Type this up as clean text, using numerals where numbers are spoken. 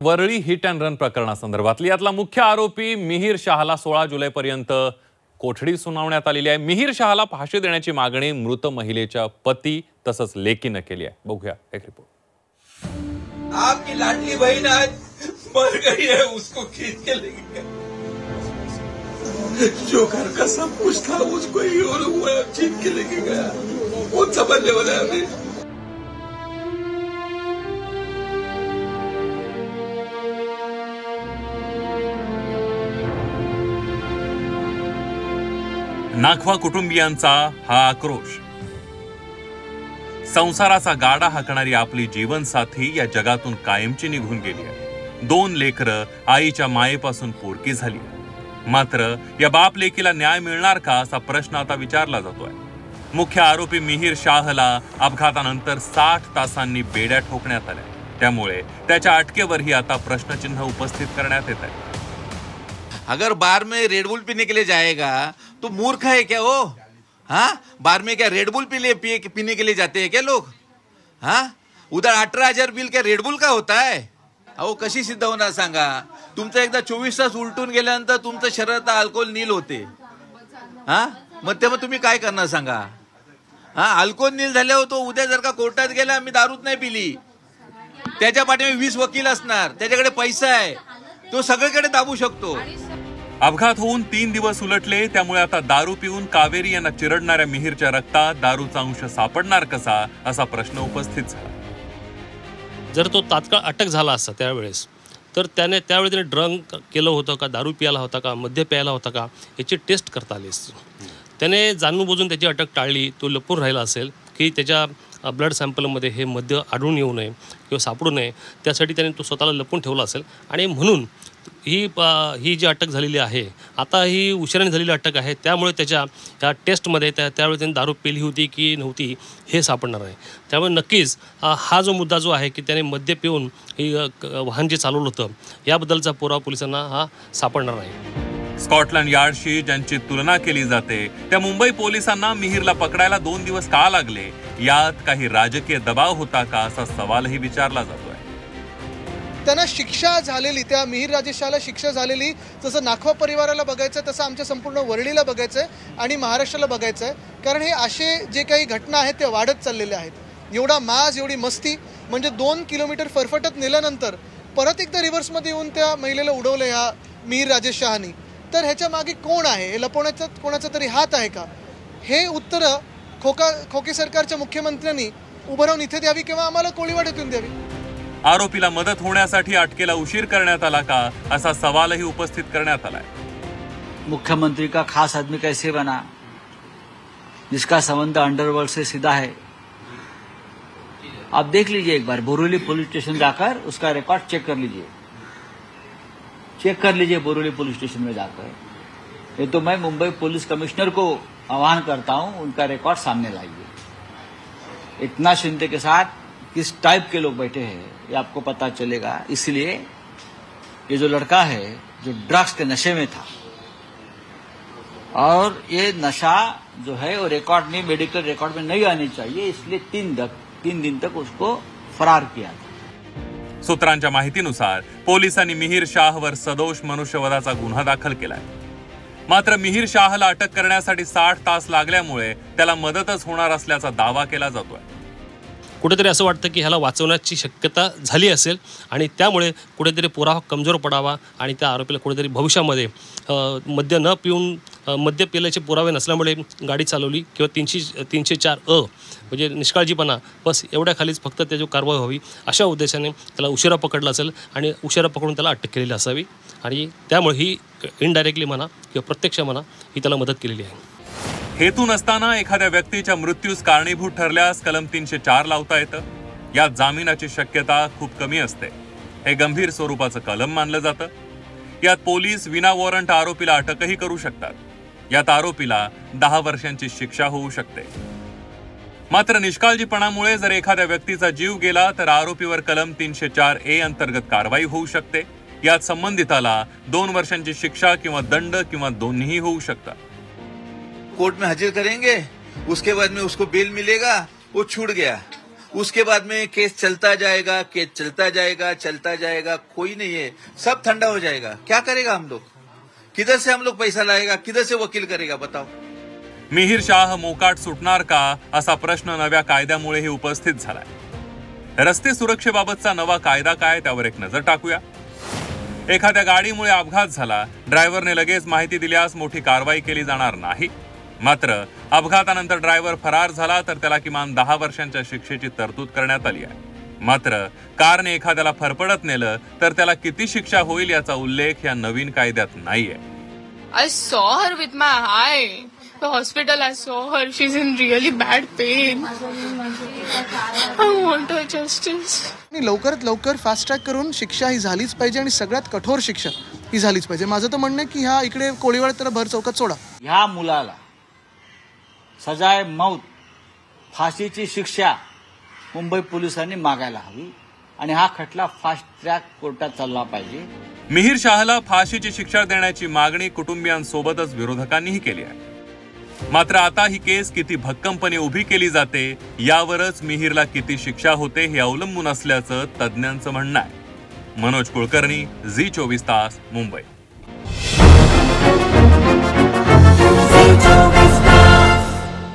Worli hit and run प्रकरणासंदर्भातली यातला मुख्य आरोपी मिहिर शहाला 16 जुलैपर्यंत कोठडी सुनावण्यात आलेली आहे। मिहिर शहाला फाशी देण्याची मागणी मृत महिलेच्या पती तसंच लेकीने केली आहे। बघूया एक रिपोर्ट। आपकी लाडली बहन आज मर गई है, उसको खींच के ले गए। जो घर का सब कुछ था उसको ही और हुआ, खींच के लेके गया। कौन समझने वाला है हमें? नाखवा कुटुंबियांचा हा आक्रोश। संसाराचा गाडा हाकणारी आपली जीवनसाथी या जगातून कायमची निघून गेली आहे। 2 लेकरं आईच्या मायेपासून पोरकी झाली आहे। मात्र या बाप लेकीला न्याय मिळणार का असा प्रश्न आता विचारला जातोय। मुख्य आरोपी मिहिर शाहला अपघातानंतर 60 तासांनी बेड्या ठोकण्यात आल्या, त्यामुळे त्याच्या अटकेवरही आता प्रश्नचिन्ह उपस्थित करण्यात येत आहे। अगर बार में रेड बुल पीने के लिए जाएगा तो मूर्ख है क्या वो? हाँ, बार में क्या रेड बुल पीने के लिए जाते हैं क्या लोग? हाँ, उधर 18,000 बिल क्या रेड बुल का होता है? अहो कशी सिद्ध होणार सांगा? तुमचं एकदा 24 तास उलटून गेल्यानंतर तुमचं शरीरात अल्कोहोल नील होते। हा, मग तेव्हा तुम्ही काय करणार सांगा? हा, अल्कोहोल नील झाल्यावर तो उद्या जर का कोर्टात गेला मी दारूच नाही पिली, त्याच्या पाठीमागे 20 वकील असणार, त्याच्याकडे पैसा आहे, तो सगळीकडे दाबू शकतो। अपघात होऊन 3 दिवस उलटले, त्यामुळे आता दारू पिऊन कावेरी यांना चिरडणाऱ्या मिहिरच्या रक्तात दारूचा अंश सापडणार कसा असा प्रश्न उपस्थित झाला। जर तो तात्काळ अटक झाला असता त्यावेळेस, तर त्याने ड्रंक केलं होतं का, दारू प्यायला होता का, मद्य प्यायला होता का याची टेस्ट करता आली असती। त्याने जाणून बुजून त्याची अटक टाळली, तो लपून राहिला असेल की त्याच्या ब्लड सॅम्पलमध्ये हे मद्य आढळून येऊ नये किंवा सापडू नये, त्यासाठी त्याने तो स्वतःला लपून ठेवला असेल। आणि म्हणून ही जी अटक झालेली आहे, आता ही उशिराने झालेली अटक आहे, त्यामुळे त्याच्या ह्या टेस्टमध्ये त्यावेळी त्यांनी दारू पिली होती की नव्हती हे सापडणार आहे। त्यामुळे नक्कीच हा जो मुद्दा जो आहे की त्याने मद्य पिऊन ही वाहन जे चालवलं होतं याबद्दलचा पुरावा पोलिसांना हा सापडणार नाही। स्कॉटलंड यार्डशी ज्यांची तुलना केली जाते त्या मुंबई पोलिसांना मिहिरला पकडायला 2 दिवस का लागले, यात काही राजकीय दबाव होता का असा सवालही विचारला जातोय। त्यांना शिक्षा झालेली, त्या मिहिर राजेश शहाला शिक्षा झालेली, जसं नाखवा परिवाराला बघायचं तसं आमच्या संपूर्ण वरळीला बघायचं आहे आणि महाराष्ट्राला बघायचं आहे। कारण हे असे जे काही घटना आहेत त्या वाढत चाललेल्या आहेत। एवढा माज, एवढी मस्ती, म्हणजे 2 किलोमीटर फरफटत नेल्यानंतर परत एकदा रिव्हर्समध्ये येऊन त्या महिलेला उडवलं ह्या मिहिर राजेश शहानी। तर ह्याच्या मागे कोण आहे? हे लपवण्याचा कोणाचा तरी हात आहे का? हे उत्तरं खोके सरकारच्या मुख्यमंत्र्यांनी उभं राहून इथे द्यावी किंवा आम्हाला कोळीवाड्यातून द्यावी। आरोपीला मदत होण्यासाठी अटकेला उशीर करण्यात आला का असा सवालही उपस्थित करण्यात आलाय। मुख्यमंत्री का खास आदमी कैसे बना, जिसका संबंध अंडरवर्ल्ड से सीधा है? आप देख लीजिए एक बार, बोरीवली पुलिस स्टेशन जाकर उसका रिकॉर्ड चेक कर लीजिए बोरीवली पुलिस स्टेशन में जाकर। ये तो मैं मुंबई पुलिस कमिश्नर को आह्वान करता हूं, उनका रिकॉर्ड सामने लाइए। इतना शिंदे के साथ किस टाइप के लोग बैठे हैं ये आपको पता चलेगा। इसलिए ये जो लड़का है जो ड्रग्स के नशे में था, और ये नशा जो है वो रिकॉर्ड में, मेडिकल रिकॉर्ड में नहीं आनी चाहिए, इसलिए 3 दिन तक उसको फरार किया था। सूत्रांच्या माहितीनुसार पोलिसांनी मिहिर शाहवर सदोष मनुष्यवधाचा गुन्हा दाखल केलाय। मात्र मिहिर शाहला अटक करण्यासाठी 60 तास लागल्यामुळे त्याला मदतच होणार असल्याचा दावा केला जातोय। कुठेतरी असं वाटतं की ह्याला वाचवण्याची शक्यता झाली असेल आणि त्यामुळे कुठेतरी पुरावा कमजोर पडावा आणि त्या आरोपीला कुठेतरी भविष्यामध्ये मद्य पिल्याचे पुरावे नसल्यामुळे गाडी चालवली किंवा 304 म्हणजे निष्काळजीपणा, बस एवढ्याखालीच फक्त त्याची कारवाई व्हावी अशा उद्देशाने त्याला उशिरा पकडला असेल आणि उशिरा पकडून त्याला अटक केलेली असावी। आणि त्यामुळे ही इनडायरेक्टली म्हणा किंवा प्रत्यक्ष म्हणा ही त्याला मदत केलेली आहे। हेतू नसताना एखाद्या व्यक्तीच्या मृत्यूस कारणीभूत ठरल्यास कलम 304 लावता येतं। यात जामिनाची शक्यता खूप कमी असते। हे गंभीर स्वरूपाचं कलम मानलं जातं। यात पोलीस विना वॉरंट आरोपीला अटकही करू शकतात। यात आरोपीला 10 वर्षांची शिक्षा होऊ शकते। मात्र निष्काळजीपणामुळे जर एखाद्या व्यक्तीचा जीव गेला तर आरोपीवर कलम 304A अंतर्गत कारवाई होऊ शकते। यात संबंधिताला 2 वर्षांची शिक्षा किंवा दंड किंवा दोन्हीही होऊ शकतात। कोर्ट में हाजिर करेंगे, उसके बाद में उसको बेल मिलेगा, वो छूट गया, उसके बाद में केस चलता जाएगा, चलता जाएगा, कोई नहीं है, सब ठंडा हो जाएगा। क्या करेगा हम लोग? किधर से हम लोग पैसा लाएगा? किधर से वकील करेगा? बताओ। मिहिर शाह मोकाट सुटणार का असा प्रश्न नव्या कायद्यामुळेही उपस्थित झालाय। रस्ते सुरक्षेबाबतचा नवा कायदा काय त्यावर एक नजर टाकूया। एखाद्या गाडीमुळे अपघात झाला, ड्रायव्हरने लगेच माहिती दिल्यास मोठी कारवाई केली जाणार नाही। मात्र अपघातानंतर ड्रायव्हर फरार झाला तर त्याला किमान 10 वर्षांच्या शिक्षेची तरतूद करण्यात आली आहे। मात्र कारने एखाद्याला फरफडत नेलं तर त्याला किती शिक्षा होईल याचा उल्लेख या नवीन कायद्यात नाहीये। I saw her with my eye. The hospital, I saw her. She's in really bad pain. I want her justice. आणि लवकरात लवकर फास्ट ट्रॅक करून शिक्षा ही झालीच पाहिजे आणि सगळ्यात कठोर शिक्षा ही झालीच पाहिजे। माझं तर म्हणणं आहे की ह्या इकडे कोळीवाड तर भर चौकात सोडा। ह्या मुलाला सजाए मौत, फाशीची शिक्षा मुंबई पोलिसांनी मागायला हवी आणि हा खटला फास्ट ट्रॅक कोर्टात चालला पाहिजे। मिहिर शाहला फाशीची शिक्षा देण्याची मागणी कुटुंबियांसोबतच विरोधकांनीही केली आहे। मात्र आता ही केस किती भक्कमपणे उभी केली जाते यावरच मिहिरला किती शिक्षा होते हे अवलंबून असल्याचं तज्ज्ञांचं म्हणणं आहे। मनोज कुलकर्णी, झी 24 तास, मुंबई।